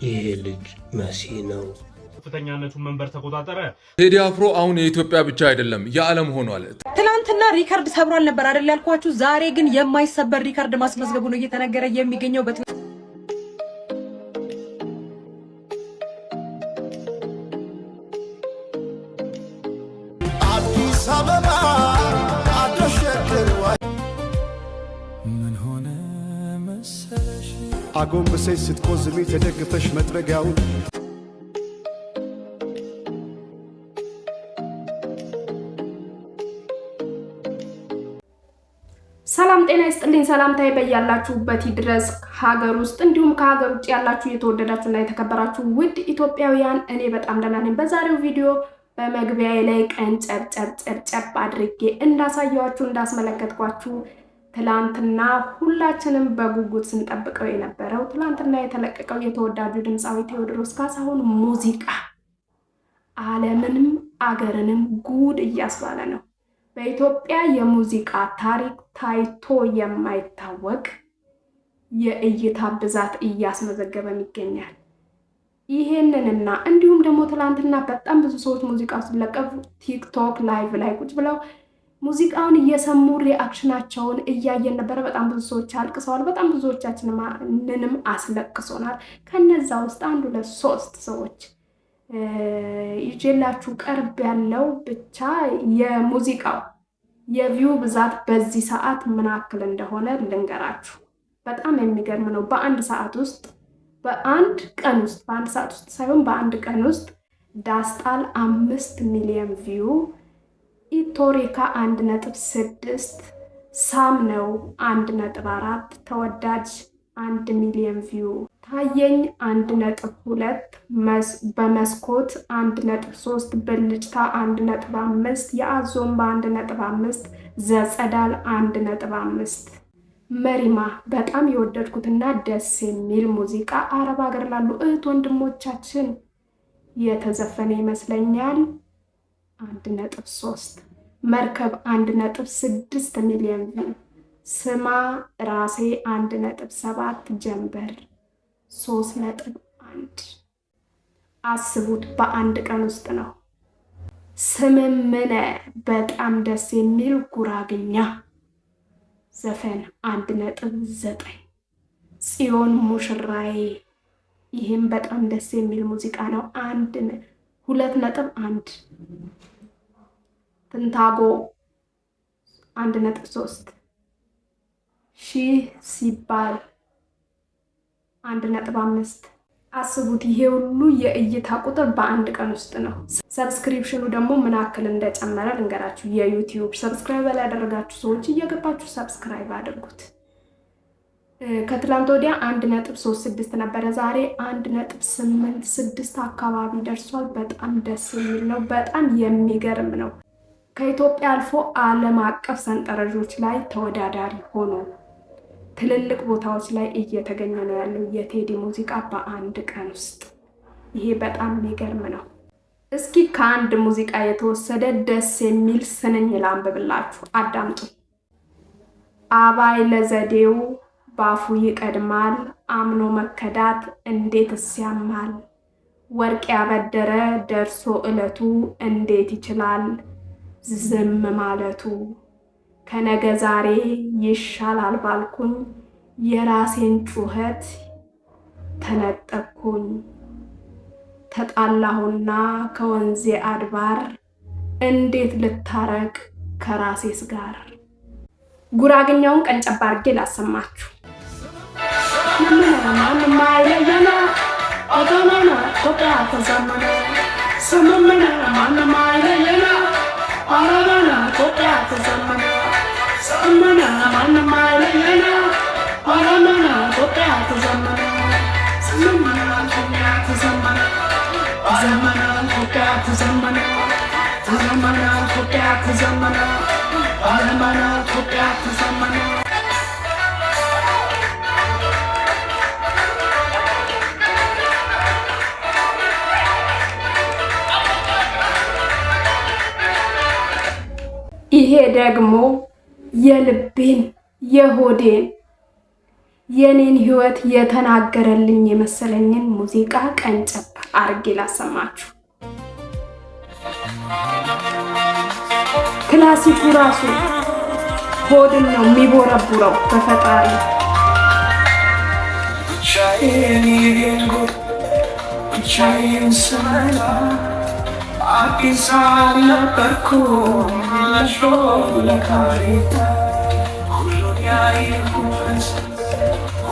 ይሄ ልጅ መሲ ነው። ከፍተኛነቱን መንበር ተቆጣጠረ። ቴዲ አፍሮ አሁን የኢትዮጵያ ብቻ አይደለም የዓለም ሆኗል። ትናንትና ሪከርድ ሰብሯል ነበር አይደል ያልኳችሁ። ዛሬ ግን የማይሰበር ሪከርድ ማስመዝገቡ ነው እየተነገረ የሚገኘው። አዲስ አበባ ምን ሆነ መሰለሽ አጎንብሰሽ ስትቆዝሚ ተደግፈሽ መጥረጊያውን ሰላም ጤና ይስጥልኝ። ሰላምታዬ በያላችሁበት ይድረስ። ሀገር ውስጥ እንዲሁም ከሀገር ውጭ ያላችሁ የተወደዳችሁና የተከበራችሁ ውድ ኢትዮጵያውያን እኔ በጣም ደህና ነኝ። በዛሬው ቪዲዮ በመግቢያዬ ላይ ቀንጨብ አድርጌ እንዳሳየዋችሁ እንዳስመለከትኳችሁ ትላንትና ሁላችንም በጉጉት ስንጠብቀው የነበረው ትላንትና የተለቀቀው የተወዳጁ ድምፃዊ ቴዎድሮስ ካሳሁን ሙዚቃ ዓለምንም አገርንም ጉድ እያስባለ ነው። በኢትዮጵያ የሙዚቃ ታሪክ ታይቶ የማይታወቅ የእይታ ብዛት እያስመዘገበ ይገኛል። ይሄንንና እንዲሁም ደግሞ ትላንትና በጣም ብዙ ሰዎች ሙዚቃው ሲለቀቁ ቲክቶክ ላይቭ ላይ ቁጭ ብለው ሙዚቃውን እየሰሙ ሪአክሽናቸውን እያየን ነበር። በጣም ብዙ ሰዎች አልቅሰዋል። በጣም ብዙዎቻችንንም አስለቅሶናል። ከነዛ ውስጥ አንዱ ለሶስት ሰዎች ይዤላችሁ ቀርብ ያለው ብቻ የሙዚቃው የቪው ብዛት በዚህ ሰዓት ምን ያክል እንደሆነ ልንገራችሁ። በጣም የሚገርም ነው። በአንድ ሰዓት ውስጥ በአንድ ቀን ውስጥ ዳስጣል 5 ሚሊዮን ቪው፣ ኢቶሪካ 1.6፣ ሳም ነው 1.4፣ ተወዳጅ 1 ሚሊዮን ቪው፣ ታየኝ 1.2፣ በመስኮት 1.3፣ ብልጭታ 1.5፣ የአዞምባ 1.5፣ ዘጸዳል 1.5። መሪማ በጣም የወደድኩትና ደስ የሚል ሙዚቃ አረብ ሀገር ላሉ እህት ወንድሞቻችን የተዘፈነ ይመስለኛል 1.3። መርከብ 1.6 ሚሊዮን ቪው፣ ስማ ራሴ 1.7፣ ጀንበር 3.1። አስቡት በአንድ ቀን ውስጥ ነው። ስምምነ በጣም ደስ የሚል ጉራግኛ ዘፈን 1.9። ጽዮን ሙሽራዬ ይህም በጣም ደስ የሚል ሙዚቃ ነው 2.1። ትንታጎ 1.3። ሺህ ሲባል 1.5። አስቡት ይሄ ሁሉ የእይታ ቁጥር በአንድ ቀን ውስጥ ነው። ሰብስክሪፕሽኑ ደግሞ ምን ያክል እንደጨመረ ልንገራችሁ። የዩቲዩብ ሰብስክራይብ ያላደረጋችሁ ሰዎች እየገባችሁ ሰብስክራይብ አድርጉት። ከትላንት ወዲያ 1.36 ነበረ፣ ዛሬ 1.86 አካባቢ ደርሷል። በጣም ደስ የሚል ነው። በጣም የሚገርም ነው። ከኢትዮጵያ አልፎ ዓለም አቀፍ ሰንጠረዦች ላይ ተወዳዳሪ ሆኖ ትልልቅ ቦታዎች ላይ እየተገኘ ነው ያለው የቴዲ ሙዚቃ በአንድ ቀን ውስጥ። ይሄ በጣም የሚገርም ነው። እስኪ ከአንድ ሙዚቃ የተወሰደ ደስ የሚል ስንኝ ላንብብላችሁ፣ አዳምጡ። አባይ ለዘዴው ባፉ ይቀድማል፣ አምኖ መከዳት እንዴትስ ያማል፣ ወርቅ ያበደረ ደርሶ ዕለቱ እንዴት ይችላል ዝም ማለቱ፣ ከነገ ዛሬ ይሻላል ባልኩኝ የራሴን ጩኸት ተነጠቅኩኝ፣ ተጣላሁና ከወንዜ አድባር እንዴት ልታረቅ ከራሴስ ጋር። ጉራግኛውን ቀንጨብ አድርጌ ላሰማችሁ። ማንማይለየና አገናና ኢትዮጵያ ተዘመነ ስምምነ ማንማይለየና አረጋና ኢትዮጵያ ተዘመነ ስምምነ ማንማይለየና አረጋና ኢትዮጵያ ተዘመነ ስምምነ ኢትዮጵያ ተዘመነ ዘመነ ኢትዮጵያ ተዘመነ ዘመነ ኢትዮጵያ ተዘመነ ዘመነ ኢትዮጵያ ተዘመነ። ይሄ ደግሞ የልቤን የሆዴን የኔን ህይወት የተናገረልኝ የመሰለኝን ሙዚቃ ቀንጨብ አርጌ ላሰማችሁ። ክላሲኩ ራሱ ሆድን ነው የሚቦረቡረው በፈጣሪ ብቻዬን ስመጣ አዲስ አልነበርኩ ለካሬታ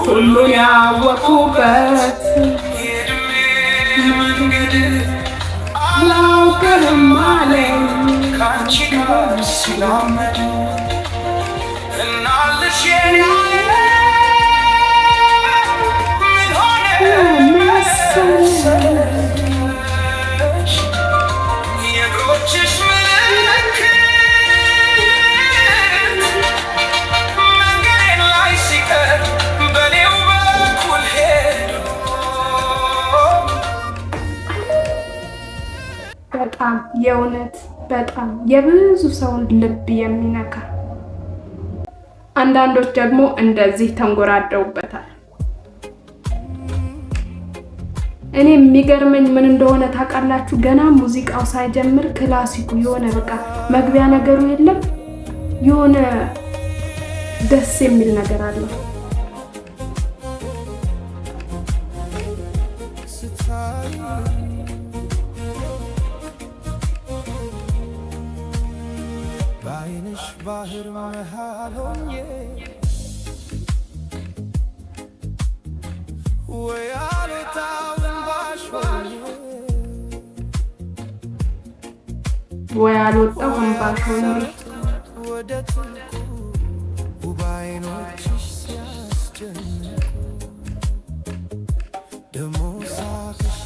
ሁሉን ያወኩበት መንገድ አላውቅም አለኝ ካንቺ ጋር ሲላመድ እናልሽ ምን ሆነ መሰለሽ የእግሮችሽ ምልክት መንገዴን ላይ ሲቀር በኔው በኩል ሄዶ በጣም የእውነት በጣም የብዙ ሰውን ልብ የሚነካ አንዳንዶች ደግሞ እንደዚህ ተንጎራደውበታል። እኔ የሚገርመኝ ምን እንደሆነ ታውቃላችሁ? ገና ሙዚቃው ሳይጀምር ክላሲኩ የሆነ በቃ መግቢያ ነገሩ የለም የሆነ ደስ የሚል ነገር አለው። ባይንሽ ባህር መሃል ሆኜ ወይ አልወጣም ባሽ ሆኜ ወይ አልወጣም ባሽ ሆኜ ወደ ጥልቁ ውብ ዓይኖችሽ ሲያስጨንቁ ደሞ ሳቅሽ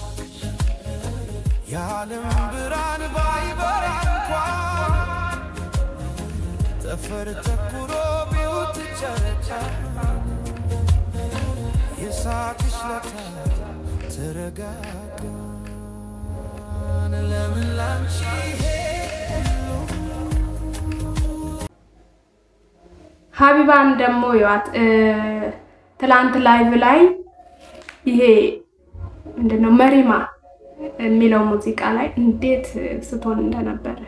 የዓለም ብርሃን ባይበራ እንኳን ጠፈር ተኩሮ ቢውት ጨረቃ የሳቅሽ ለታ ተረጋጋን ለምን ላንቺ ሀቢባን ደግሞ ይዋት ትላንት ላይቭ ላይ ይሄ ምንድነው መሪማ የሚለው ሙዚቃ ላይ እንዴት ስትሆን እንደነበረ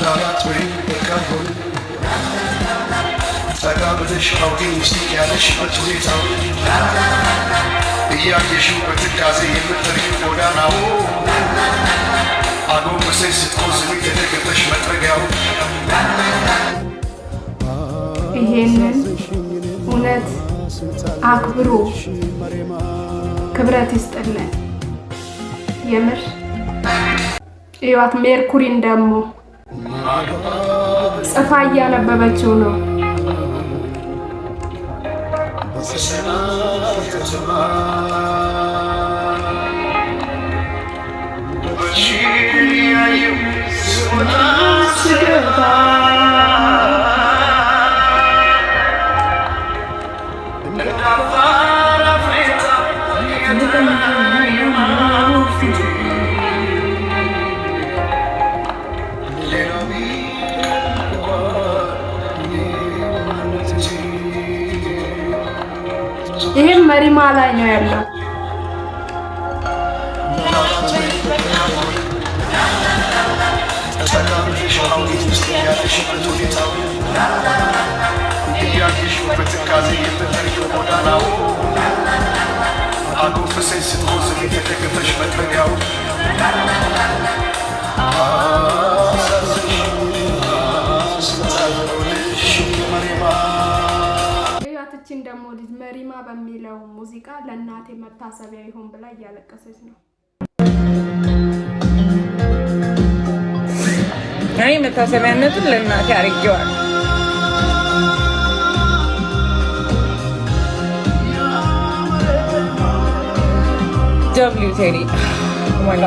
ላላት ወይ በቃሆን ተጋብተሽ አውቂኝ ውስጥ ያለሽ ሁኔታው እያየሽው በትካዜ የምትጠሪው ጎዳናው አጎንበሰሽ ስትቆዝሚ የተደገፈሽ መጥረጊያው ይሄንን እውነት አክብሮ ክብረት ይስጥልን። የምር ይዋት ሜርኩሪን ደግሞ ጽፋ እያነበበችው ነው። ይሄም መሪማ ላይ ነው ያለው። ያትችን ደግሞ ልጅ መሪማ በሚለው ሙዚቃ ለእናቴ መታሰቢያ ይሁን ብላ እያለቀሰች ነው። አይ መታሰቢያነቱን ለእናቴ አርጌዋል። ደብሊው ቴዲ ወላ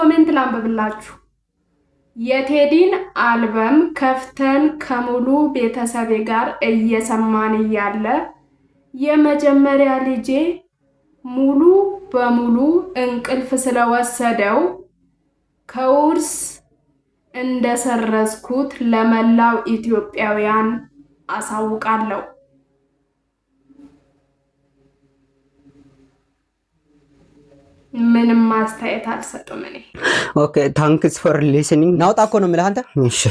ኮሜንት ላንብብላችሁ። የቴዲን አልበም ከፍተን ከሙሉ ቤተሰቤ ጋር እየሰማን እያለ የመጀመሪያ ልጄ ሙሉ በሙሉ እንቅልፍ ስለወሰደው ከውርስ እንደሰረዝኩት ለመላው ኢትዮጵያውያን አሳውቃለሁ። ምንም ማስተያየት አልሰጡም። እኔ ኦኬ ታንክስ ፎር ሊስኒንግ ናውጣ እኮ ነው የምልህ አንተ። እሺ